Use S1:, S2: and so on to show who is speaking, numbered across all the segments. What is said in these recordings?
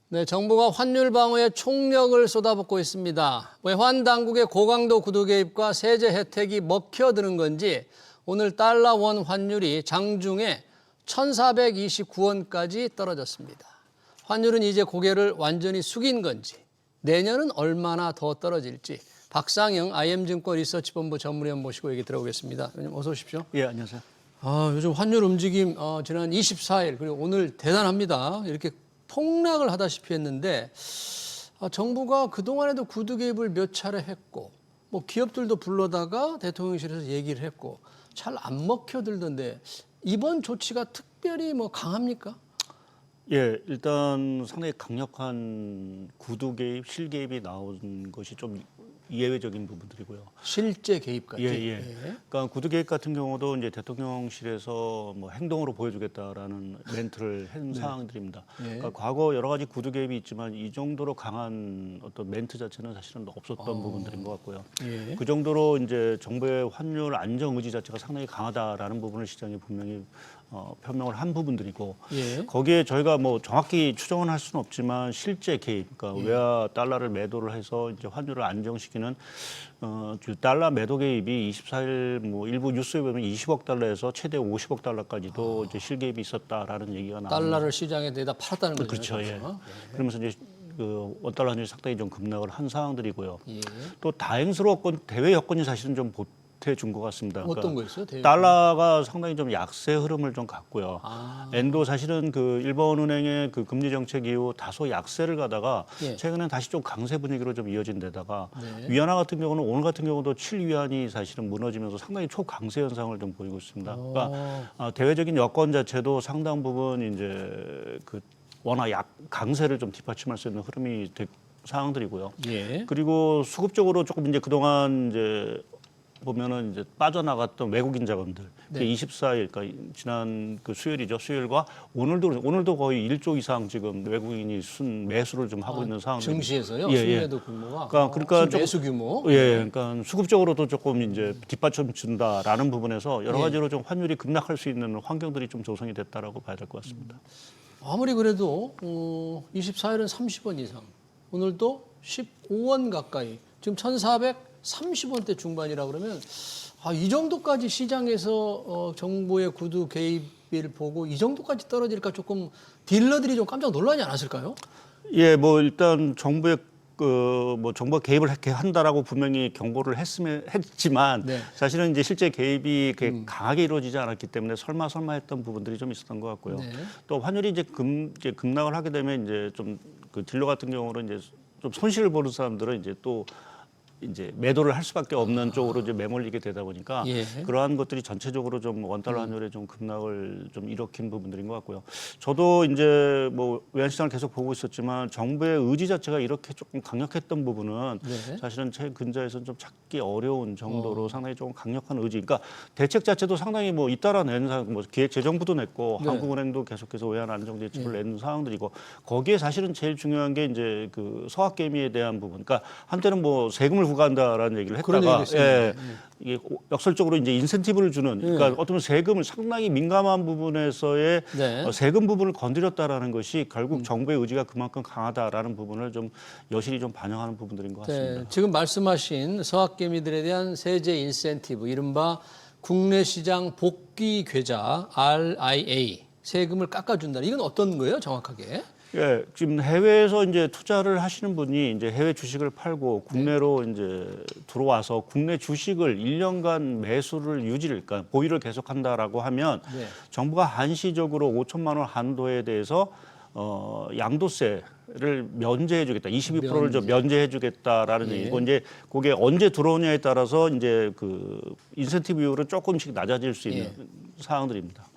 S1: 네, 정부가 환율 방어에 총력을 쏟아붓고 있습니다. 외환 당국의 고강도 구두 개입과 세제 혜택이 먹혀드는 건지 오늘 달러 원 환율이 장중에 1,429원까지 떨어졌습니다. 환율은 이제 고개를 완전히 숙인 건지 내년은 얼마나 더 떨어질지 박상영 IM증권 리서치본부 전문위원 모시고 얘기 들어보겠습니다. 의원님 어서 오십시오.
S2: 예, 안녕하세요.
S1: 요즘 환율 움직임 지난 24일 그리고 오늘 대단합니다. 이렇게 폭락을 하다시피 했는데 정부가 그동안에도 구두 개입을 몇 차례 했고 뭐 기업들도 불러다가 대통령실에서 얘기를 했고 잘 안 먹혀들던데 이번 조치가 특별히 뭐 강합니까?
S2: 예, 일단 상당히 강력한 구두 개입, 실 개입이 나온 것이 좀 예외적인 부분들이고요.
S1: 실제 개입까지.
S2: 예. 그러니까 구두 개입 같은 경우도 이제 대통령실에서 뭐 행동으로 보여주겠다라는 멘트를 한 사항들입니다. 그러니까 과거 여러 가지 구두 개입이 있지만 이 정도로 강한 어떤 멘트 자체는 사실은 없었던 부분들인 것 같고요. 그 정도로 이제 정부의 환율 안정 의지 자체가 상당히 강하다라는 부분을 시장이 분명히 표명을 한 부분들이고 거기에 저희가 뭐 정확히 추정은 할 수는 없지만 실제 개입, 그러니까 외화 달러를 매도를 해서 이제 환율을 안정시키는 달러 매도 개입이 24일 뭐 일부 뉴스에 보면 20억 달러에서 최대 50억 달러까지도 이제 실개입이 있었다라는 얘기가 나옵니다.
S1: 달러를 시장에 내다 팔았다는 거죠.
S2: 그렇죠. 예. 그러면서 이제 그 원달러 환율이 상당히 좀 급락을 한 상황들이고요. 또 다행스러웠건 대외 여건이 사실은 좀 보태준 것 같습니다.
S1: 어떤 거였어요?
S2: 달러가 상당히 좀 약세 흐름을 좀 갖고요. 엔도 사실은 그 일본은행의 그 금리 정책 이후 다소 약세를 가다가 최근엔 다시 좀 강세 분위기로 좀 이어진 데다가 위안화 같은 경우는 오늘 같은 경우도 7위안이 사실은 무너지면서 상당히 초강세 현상을 좀 보이고 있습니다. 그러니까 대외적인 여건 자체도 상당 부분 이제 그 워낙 강세를 좀 뒷받침할 수 있는 흐름이 상황들이고요. 그리고 수급적으로 조금 이제 그동안 이제 보면은 이제 빠져나갔던 외국인 자금들 24일, 그러니까 지난 그 수요일이죠. 수요일과 오늘도 거의 1조 이상 지금 외국인이 매수를 좀 하고 있는 상황입니다.
S1: 증시에서요. 순매도 규모가.
S2: 그러니까
S1: 매수 규모.
S2: 그러니까 수급적으로도 조금 이제 뒷받침 준다라는 부분에서 여러 가지로 좀 환율이 급락할 수 있는 환경들이 좀 조성이 됐다라고 봐야 될 것 같습니다.
S1: 아무리 그래도 24일은 30원 이상, 오늘도 15원 가까이, 지금 1,430원대 중반이라 그러면 이 정도까지 시장에서 정부의 구두 개입을 보고 이 정도까지 떨어질까 조금 딜러들이 좀 깜짝 놀라지 않았을까요?
S2: 예, 뭐 일단 정부의 정부가 개입을 한다라고 분명히 경고를 했지만 사실은 이제 실제 개입이 강하게 이루어지지 않았기 때문에 설마 했던 부분들이 좀 있었던 것 같고요. 또 환율이 이제 급락을 하게 되면 이제 좀 그 딜러 같은 경우는 이제 좀 손실을 보는 사람들은 이제 매도를 할 수밖에 없는 쪽으로 이제 매몰리게 되다 보니까 그러한 것들이 전체적으로 좀 원달러 환율에 좀 급락을 좀 일으킨 부분들인 것 같고요. 저도 이제 뭐 외환시장을 계속 보고 있었지만 정부의 의지 자체가 이렇게 조금 강력했던 부분은 사실은 최근자에서는 좀 찾기 어려운 정도로 상당히 좀 강력한 의지. 그러니까 대책 자체도 상당히 뭐 잇따라 낸 뭐 기획재정부도 냈고 한국은행도 계속해서 외환 안정 대책을 낸 상황들이고 거기에 사실은 제일 중요한 게 이제 그 서학개미에 대한 부분. 그러니까 한때는 뭐 세금을 부과한다라는 얘기를 했다가 이게 역설적으로 이제 인센티브를 주는 그러니까 어떤 세금을 상당히 민감한 부분에서의 세금 부분을 건드렸다라는 것이 결국 정부의 의지가 그만큼 강하다라는 부분을 좀 여실히 좀 반영하는 부분들인 것 같습니다.
S1: 지금 말씀하신 서학개미들에 대한 세제 인센티브, 이른바 국내 시장 복귀 계좌 RIA 세금을 깎아준다. 이건 어떤 거예요, 정확하게?
S2: 예, 지금 해외에서 이제 투자를 하시는 분이 이제 해외 주식을 팔고 국내로 이제 들어와서 국내 주식을 1년간 매수를 그러니까 보유를 계속한다라고 하면 정부가 한시적으로 5천만 원 한도에 대해서 양도세를 면제해주겠다, 22%를 좀 면제해주겠다라는 얘기고 이제 그게 언제 들어오냐에 따라서 이제 그 인센티브 이율은 조금씩 낮아질 수 있는 사항들입니다.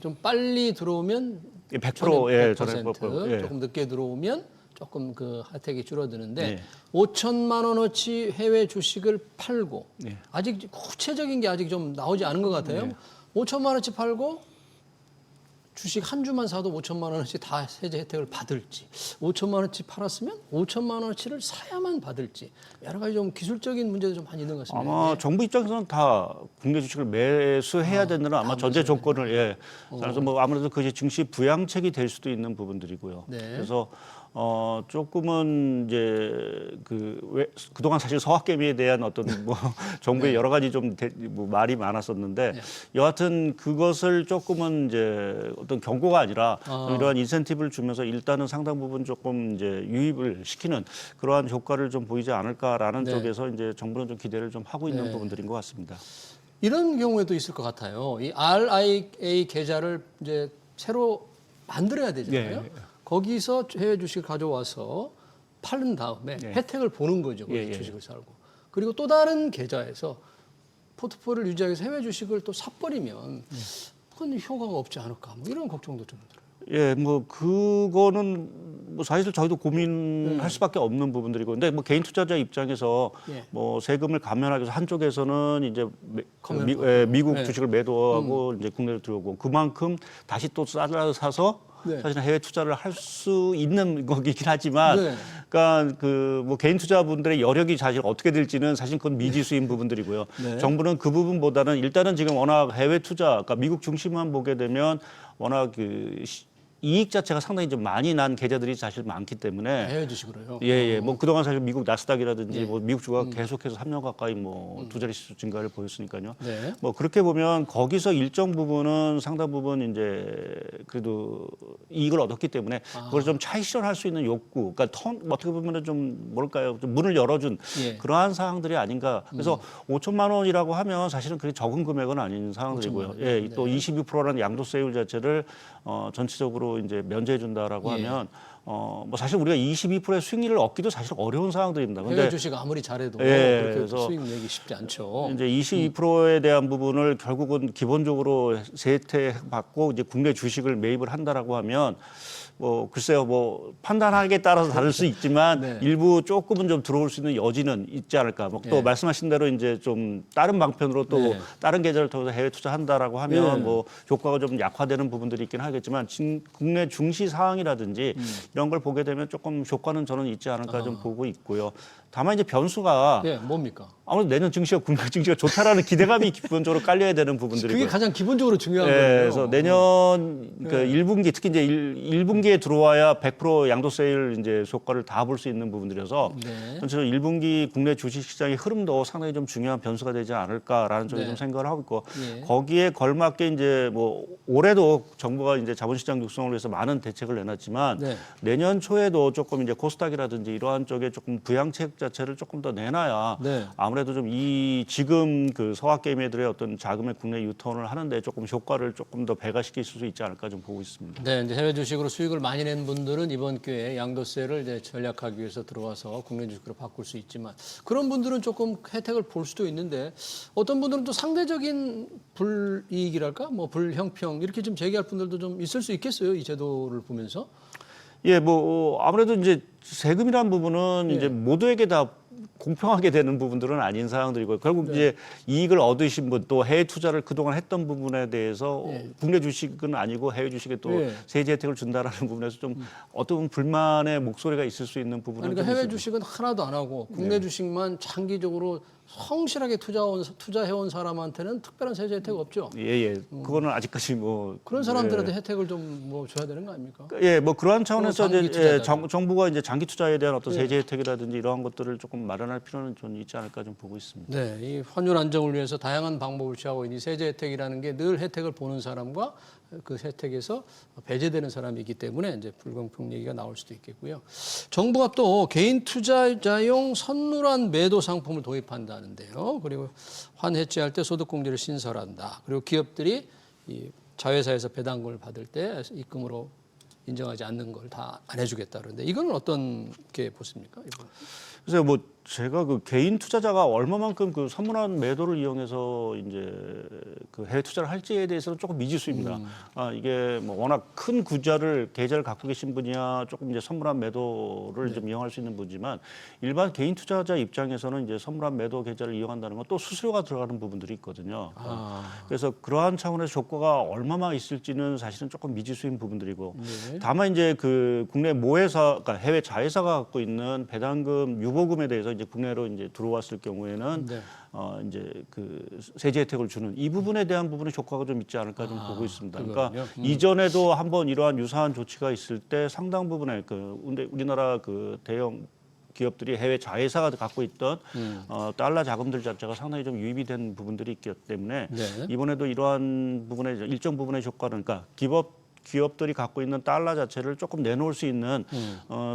S1: 좀 빨리 들어오면
S2: 100%,
S1: 100%, 조금 늦게 들어오면 조금 그 혜택이 줄어드는데 5천만 원어치 해외 주식을 팔고 아직 구체적인 게 아직 좀 나오지 않은 것 같아요. 5천만 원어치 팔고 주식 한 주만 사도 5천만 원어치 다 세제 혜택을 받을지, 5천만 원어치 팔았으면 5천만 원어치를 사야만 받을지, 여러 가지 좀 기술적인 문제도 좀 많이 있는 것 같습니다.
S2: 아마 정부 입장에서는 다 국내 주식을 매수해야 되는 아마 전제 조건을 그래서 뭐 아무래도 그게 증시 부양책이 될 수도 있는 부분들이고요. 그래서 조금은 이제 그동안 사실 서학개미에 대한 어떤 뭐 정부의 여러 가지 좀 뭐 말이 많았었는데 여하튼 그것을 조금은 이제 어떤 경고가 아니라 이러한 인센티브를 주면서 일단은 상당 부분 조금 이제 유입을 시키는 그러한 효과를 좀 보이지 않을까라는 쪽에서 이제 정부는 좀 기대를 좀 하고 있는 부분들인 것 같습니다.
S1: 이런 경우에도 있을 것 같아요. 이 RIA 계좌를 이제 새로 만들어야 되잖아요. 거기서 해외 주식을 가져와서 팔은 다음에 혜택을 보는 거죠. 주식을 살고. 그리고 또 다른 계좌에서 포트폴리오를 유지하기 위해서 해외 주식을 또 사버리면 그건 효과가 없지 않을까. 뭐 이런 걱정도 좀 들어요.
S2: 예, 뭐 그거는 뭐 사실 저희도 고민할 수밖에 없는 부분들이고, 근데 뭐 개인 투자자 입장에서 뭐 세금을 감면하기 위해서 한쪽에서는 이제 미국 주식을 매도하고 이제 국내로 들어오고 그만큼 다시 또 싸게 사서 사실은 해외 투자를 할 수 있는 거긴 하지만, 그러니까 그 뭐 개인 투자분들의 여력이 사실 어떻게 될지는 사실 그건 미지수인 부분들이고요. 정부는 그 부분보다는 일단은 지금 워낙 해외 투자, 그러니까 미국 중심만 보게 되면 워낙 그 이익 자체가 상당히 좀 많이 난 계좌들이 사실 많기 때문에
S1: 해외 주식으로요.
S2: 예. 뭐 그동안 사실 미국 나스닥이라든지 뭐 미국 주가가 계속해서 3년 가까이 뭐 두 자릿수 증가를 보였으니까요. 뭐 그렇게 보면 거기서 일정 부분은 상당 부분 이제 그래도 이익을 얻었기 때문에 그걸 좀 차익 실현할 수 있는 욕구, 그러니까 어떻게 보면은 좀 뭘까요? 좀 문을 열어준 그러한 사항들이 아닌가. 그래서 5천만 원이라고 하면 사실은 그렇게 적은 금액은 아닌 상황들이고요. 예, 또 22%라는 양도세율 자체를 전체적으로 이제 면제해 준다라고 하면 뭐 사실 우리가 22%의 수익률을 얻기도 사실 어려운 상황들입니다. 근데
S1: 해외 주식 아무리 잘해도 그렇게 수익 내기 쉽지 않죠.
S2: 이제 22%에 대한 부분을 결국은 기본적으로 세혜택 받고 이제 국내 주식을 매입을 한다라고 하면 뭐 글쎄요, 뭐 판단하기에 따라서 다를 수 있지만 일부 조금은 좀 들어올 수 있는 여지는 있지 않을까. 뭐 또 말씀하신 대로 이제 좀 다른 방편으로 또 다른 계좌를 통해서 해외 투자한다라고 하면 뭐 효과가 좀 약화되는 부분들이 있긴 하겠지만 국내 중시 사항이라든지 이런 걸 보게 되면 조금 효과는 저는 있지 않을까 좀 보고 있고요. 다만 이제 변수가
S1: 뭡니까?
S2: 아무래도 내년 증시가 국내 증시가 좋다라는 기대감이 기본적으로 깔려야 되는 부분들이고요.
S1: 그게 가장 기본적으로 중요한 거예요.
S2: 그래서 내년 그 1분기 특히 이제 1분기에 들어와야 100% 양도세율 이제 효과를 다 볼 수 있는 부분들이어서 전체적으로 1분기 국내 주식 시장의 흐름도 상당히 좀 중요한 변수가 되지 않을까라는 쪽에 좀 생각을 하고 있고 거기에 걸맞게 이제 뭐 올해도 정부가 이제 자본시장 육성을 위해서 많은 대책을 내놨지만 내년 초에도 조금 이제 코스닥이라든지 이러한 쪽에 조금 부양책 자체를 조금 더 내놔야 아무래도 좀 이 지금 그 서학개미들의 어떤 자금의 국내 유턴을 하는데 조금 효과를 조금 더 배가시킬 수 있지 않을까 좀 보고 있습니다.
S1: 네, 이제 해외 주식으로 수익을 많이 낸 분들은 이번 기회에 양도세를 이제 전략하기 위해서 들어와서 국내 주식으로 바꿀 수 있지만 그런 분들은 조금 혜택을 볼 수도 있는데 어떤 분들은 또 상대적인 불이익이랄까, 뭐 불형평 이렇게 좀 제기할 분들도 좀 있을 수 있겠어요, 이 제도를 보면서.
S2: 예, 뭐 아무래도 이제 세금이라는 부분은 이제 모두에게 다 공평하게 되는 부분들은 아닌 상황들이고 결국 이제 이익을 얻으신 분 또 해외 투자를 그동안 했던 부분에 대해서 국내 주식은 아니고 해외 주식에 또 세제 혜택을 준다라는 부분에서 좀 어떤 불만의 목소리가 있을 수 있는 부분은
S1: 그러니까 해외 주식은 하나도 안 하고 국내 주식만 장기적으로 성실하게 투자해온 사람한테는 특별한 세제 혜택 없죠.
S2: 그거는 아직까지 뭐
S1: 그런 사람들한테 혜택을 좀 뭐 줘야 되는 거 아닙니까?
S2: 예, 뭐 그러한 차원에서 이제 정부가 이제 장기 투자에 대한 어떤 세제 혜택이라든지 이러한 것들을 조금 마련할 필요는 좀 있지 않을까 좀 보고 있습니다.
S1: 네, 이 환율 안정을 위해서 다양한 방법을 취하고 있는 세제 혜택이라는 게 늘 혜택을 보는 사람과 그 혜택에서 배제되는 사람이 있기 때문에 이제 불공평 얘기가 나올 수도 있겠고요. 정부가 또 개인 투자자용 선물한 매도 상품을 도입한다는데요. 그리고 환해지할 때 소득공제를 신설한다. 그리고 기업들이 이 자회사에서 배당금을 받을 때 입금으로 인정하지 않는 걸 다 안 해주겠다 그러는데 이건 어떻게 보십니까? 이번?
S2: 그래서 뭐 제가 그 개인 투자자가 얼마만큼 그 선물한 매도를 이용해서 이제 그 해외 투자를 할지에 대해서는 조금 미지수입니다. 이게 뭐 워낙 큰 계좌를 갖고 계신 분이야 조금 이제 선물한 매도를 좀 이용할 수 있는 분이지만 일반 개인 투자자 입장에서는 이제 선물한 매도 계좌를 이용한다는 건 또 수수료가 들어가는 부분들이 있거든요. 그래서 그러한 차원에서 효과가 얼마나 있을지는 사실은 조금 미지수인 부분들이고 다만 이제 그 국내 모회사, 그러니까 해외 자회사가 갖고 있는 배당금 유보 재보금에 대해서 이제 국내로 이제 들어왔을 경우에는
S1: 네.
S2: 이제 그 세제 혜택을 주는 이 부분에 대한 부분의 효과가 좀 있지 않을까 좀 보고 있습니다. 그러니까 이전에도 한번 이러한 유사한 조치가 있을 때 상당 부분의 근데 우리나라 그 대형 기업들이 해외 자회사가 갖고 있던 달러 자금들 자체가 상당히 좀 유입이 된 부분들이 있기 때문에
S1: 네.
S2: 이번에도 이러한 부분의 일정 부분의 효과는 그러니까 기업들이 갖고 있는 달러 자체를 조금 내놓을 수 있는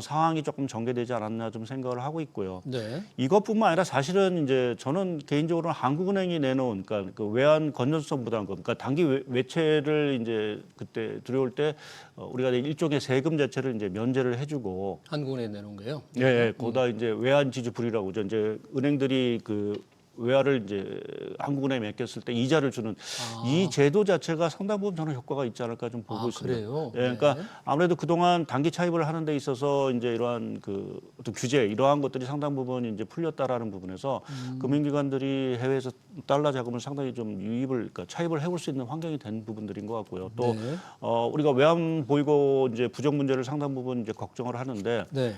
S2: 상황이 조금 전개되지 않았나 좀 생각을 하고 있고요.
S1: 네.
S2: 이것뿐만 아니라 사실은 이제 저는 개인적으로는 한국은행이 내놓은 그러니까 그 외환 건전성 부담금, 그러니까 단기 외채를 이제 그때 들여올 때 우리가 일종의 세금 자체를 이제 면제를 해주고
S1: 한국은행에 내놓은 거예요.
S2: 예, 거기다 이제 외환 지주불이라고 죠 이제 은행들이 그 외화를 이제 한국은행에 맡겼을 때 이자를 주는 이 제도 자체가 상당 부분 저는 효과가 있지 않을까 좀 보고 있습니다.
S1: 그래요?
S2: 예, 그러니까 아무래도 그동안 단기 차입을 하는 데 있어서 이제 이러한 그 어떤 규제 이러한 것들이 상당 부분 이제 풀렸다라는 부분에서 금융기관들이 해외에서 달러 자금을 상당히 좀 유입을 그러니까 차입을 해올 수 있는 환경이 된 부분들인 것 같고요. 또
S1: 네.
S2: 우리가 외환 보이고 이제 부정 문제를 상당 부분 이제 걱정을 하는데
S1: 네.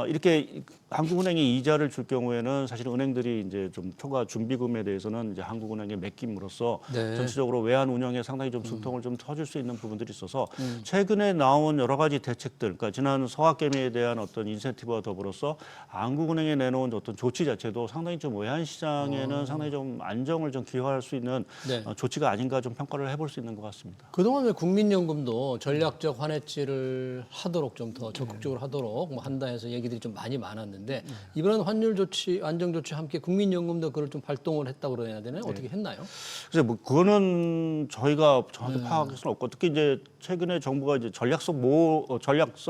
S2: 이렇게 한국은행이 이자를 줄 경우에는 사실 은행들이 이제 좀 초과 준비금에 대해서는 이제 한국은행에 맡김으로써
S1: 네.
S2: 전체적으로 외환 운영에 상당히 좀 숨통을 좀 터줄 수 있는 부분들이 있어서 최근에 나온 여러 가지 대책들, 그러니까 지난 서학개미에 대한 어떤 인센티브와 더불어서 한국은행에 내놓은 어떤 조치 자체도 상당히 좀 외환 시장에는 상당히 좀 안정을 좀 기여할 수 있는
S1: 네.
S2: 조치가 아닌가 좀 평가를 해볼 수 있는 것 같습니다.
S1: 그동안 왜 국민연금도 전략적 환해지를 하도록 좀 더 적극적으로 하도록 뭐 한다 해서 얘기들이 좀 많이 많았는데 이번엔 환율 조치, 안정 조치 함께 국민연금도 그걸 좀 발동을 했다고 그래야 되나요? 어떻게 했나요?
S2: 그래서 뭐 그거는 저희가 정확히 파악할 수는 없고 특히 이제 최근에 정부가 이제 전략적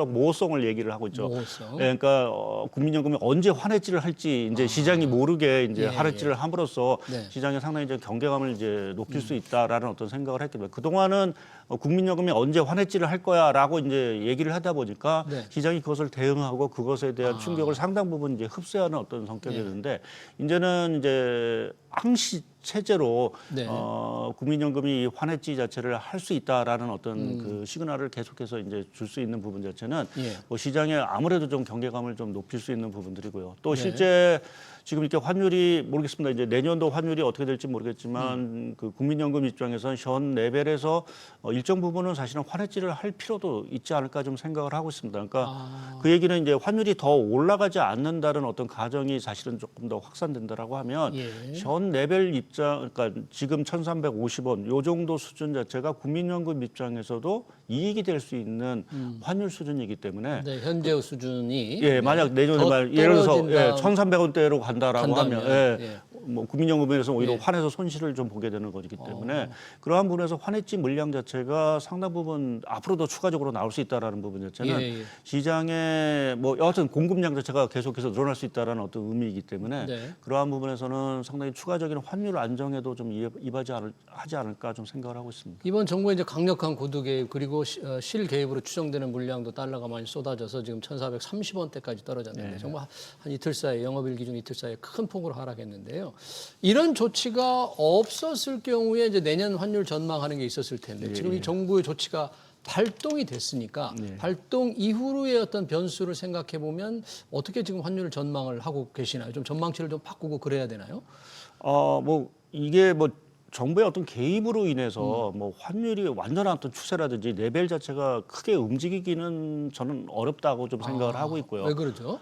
S2: 모호성을 얘기를 하고 있죠.
S1: 모호성.
S2: 네, 그러니까 국민연금이 언제 환해지를 할지 이제 시장이 모르게 이제
S1: 예,
S2: 환해지를 함으로써
S1: 네.
S2: 시장에 상당히 이제 경계감을 이제 높일 수 있다라는 어떤 생각을 했기 때문에 그 동안은 국민연금이 언제 환해지를 할 거야라고 이제 얘기를 하다 보니까
S1: 네.
S2: 시장이 그것을 대응하고 그것에 대한 충격을 상당 부분 이제 흡수하는 어떤 성격이었는데 이제는 이제 항시 체제로
S1: 네.
S2: 국민연금이 환해지 자체를 할 수 있다라는 어떤 그 시그널을 계속해서 이제 줄 수 있는 부분 자체는
S1: 예.
S2: 뭐 시장에 아무래도 좀 경계감을 좀 높일 수 있는 부분들이고요. 또
S1: 네.
S2: 실제 지금 이렇게 환율이 모르겠습니다. 이제 내년도 환율이 어떻게 될지 모르겠지만 그 국민연금 입장에서는 현 레벨에서 일정 부분은 사실은 환해지를 할 필요도 있지 않을까 좀 생각을 하고 있습니다. 그러니까 그 얘기는 이제 환율이 더 올라가지 않는다는 어떤 가정이 사실은 조금 더 확산된다라고 하면
S1: 예.
S2: 현 레벨 입장, 그러니까 지금 1,350원 요 정도 수준 자체가 국민연금 입장에서도 이익이 될 수 있는 환율 수준이기 때문에
S1: 네, 현재 수준이
S2: 예, 만약 내년에
S1: 더
S2: 예를 들어서
S1: 떨어진다.
S2: 1,300원대로 간다라고
S1: 간다면,
S2: 하면
S1: 예.
S2: 뭐 국민연금에서 오히려
S1: 예.
S2: 환해서 손실을 좀 보게 되는 것이기 때문에 그러한 부분에서 환해지 물량 자체가 상당 부분 앞으로도 추가적으로 나올 수 있다라는 부분 자체는
S1: 예, 예.
S2: 시장에 뭐 여하튼 공급량 자체가 계속해서 늘어날 수 있다라는 어떤 의미이기 때문에
S1: 네.
S2: 그러한 부분에서는 상당히 추가적인 환율 안정에도 좀 하지 않을까 좀 생각을 하고 있습니다.
S1: 이번 정부의 이제 강력한 구두 개입 그리고 실 개입으로 추정되는 물량도 달러가 많이 쏟아져서 지금 1,430원대까지 떨어졌는데 정말 한 이틀 사이 영업일 기준 이틀 사이에 큰 폭으로 하락했는데요. 이런 조치가 없었을 경우에 이제 내년 환율 전망하는 게 있었을 텐데 지금 이 정부의 조치가 발동이 됐으니까 발동 이후로의 어떤 변수를 생각해 보면 어떻게 지금 환율 전망을 하고 계시나요? 좀 전망치를 좀 바꾸고 그래야 되나요?
S2: 뭐 이게 뭐 정부의 어떤 개입으로 인해서 뭐 환율이 완전한 어떤 추세라든지 레벨 자체가 크게 움직이기는 저는 어렵다고 좀 생각을 하고 있고요.
S1: 왜 그러죠?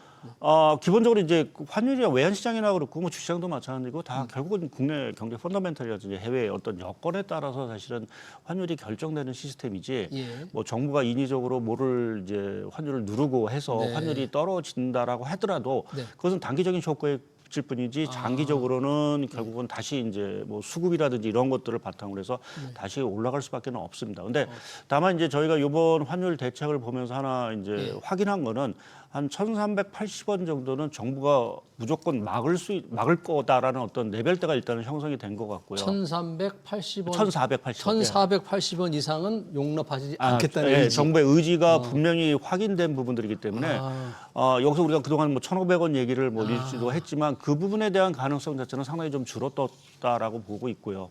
S2: 기본적으로 이제 외환 외환시장이나 그렇고 뭐 주시장도 마찬가지고 다 결국은 국내 경제 펀더멘털이라든지 해외의 어떤 여건에 따라서 사실은 환율이 결정되는 시스템이지
S1: 예.
S2: 뭐 정부가 인위적으로 뭐를 이제 환율을 누르고 해서
S1: 네.
S2: 환율이 떨어진다라고 하더라도
S1: 네.
S2: 그것은 단기적인 효과에 질 뿐이지 장기적으로는 결국은 다시 이제 뭐 수급이라든지 이런 것들을 바탕으로 해서 다시 올라갈 수밖에 없습니다. 근데 다만 이제 저희가 이번 환율 대책을 보면서 하나 이제 확인한 거는 한 1,380원 정도는 정부가 무조건 막을 거다라는 어떤 레벨대가 일단은 형성이 된 것 같고요.
S1: 1,380원,
S2: 1,480원.
S1: 1,480원 이상은 용납하지 않겠다는 의지.
S2: 정부의 의지가 분명히 확인된 부분들이기 때문에 여기서 우리가 그동안 뭐 1,500원 얘기를 뭐 일시도 했지만 그 부분에 대한 가능성 자체는 상당히 좀 줄어들었다라고 보고 있고요.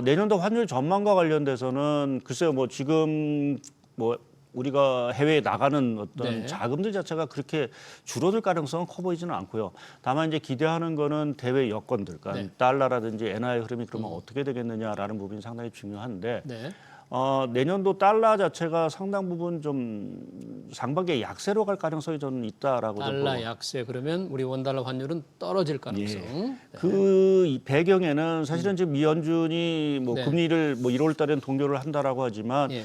S2: 내년도 환율 전망과 관련돼서는 글쎄요, 뭐 지금 뭐 우리가 해외에 나가는 어떤
S1: 네.
S2: 자금들 자체가 그렇게 줄어들 가능성은 커 보이지는 않고요. 다만 이제 기대하는 거는 대외 여건들, 그러니까
S1: 네.
S2: 달러라든지 엔화의 흐름이 그러면 어떻게 되겠느냐라는 부분이 상당히 중요한데
S1: 네.
S2: 내년도 달러 자체가 상당 부분 좀 상반기에 약세로 갈 가능성이 저는 있다라고
S1: 달러 약세 그러면 우리 원달러 환율은 떨어질 가능성. 네.
S2: 그 배경에는 사실은 지금 미 연준이 뭐
S1: 네.
S2: 금리를 뭐 1월 달에는 동결을 한다라고 하지만
S1: 예.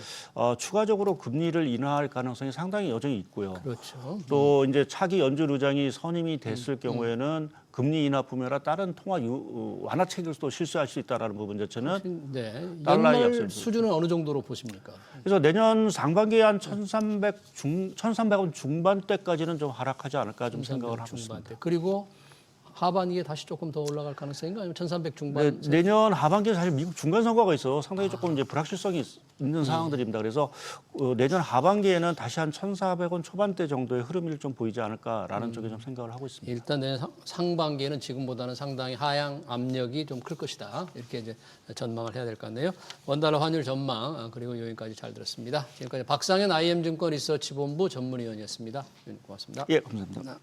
S2: 추가적으로 금리를 인하할 가능성이 상당히 여전히 있고요.
S1: 그렇죠.
S2: 또 이제 차기 연준 의장이 선임이 됐을 경우에는 금리 인하 뿐만 아니라 다른 통화 완화책을 또 실시할 수 있다라는 부분 자체는
S1: 네.
S2: 달러의
S1: 연말
S2: 약세.
S1: 수준은 어느 정도로 보십니까?
S2: 그래서 내년 상반기에 한 1,300원 중반대까지는 좀 하락하지 않을까 좀 생각을 하고 있습니다.
S1: 중반대. 그리고 하반기에 다시 조금 더 올라갈 가능성인가 아니면 1,300 중반?
S2: 네, 내년 하반기에 사실 미국 중간 선거가 있어 상당히 조금 이제 불확실성이 있는 상황들입니다. 그래서 내년 하반기에는 다시 한 1,400원 초반대 정도의 흐름이 좀 보이지 않을까라는 쪽에 좀 생각을 하고 있습니다.
S1: 일단 내년 상반기에는 지금보다는 상당히 하향 압력이 좀 클 것이다. 이렇게 이제 전망을 해야 될 것 같네요. 원달러 환율 전망 그리고 여기까지 잘 들었습니다. 지금까지 박상현 IM증권 리서치본부 전문위원이었습니다. 고맙습니다.
S2: 예, 감사합니다.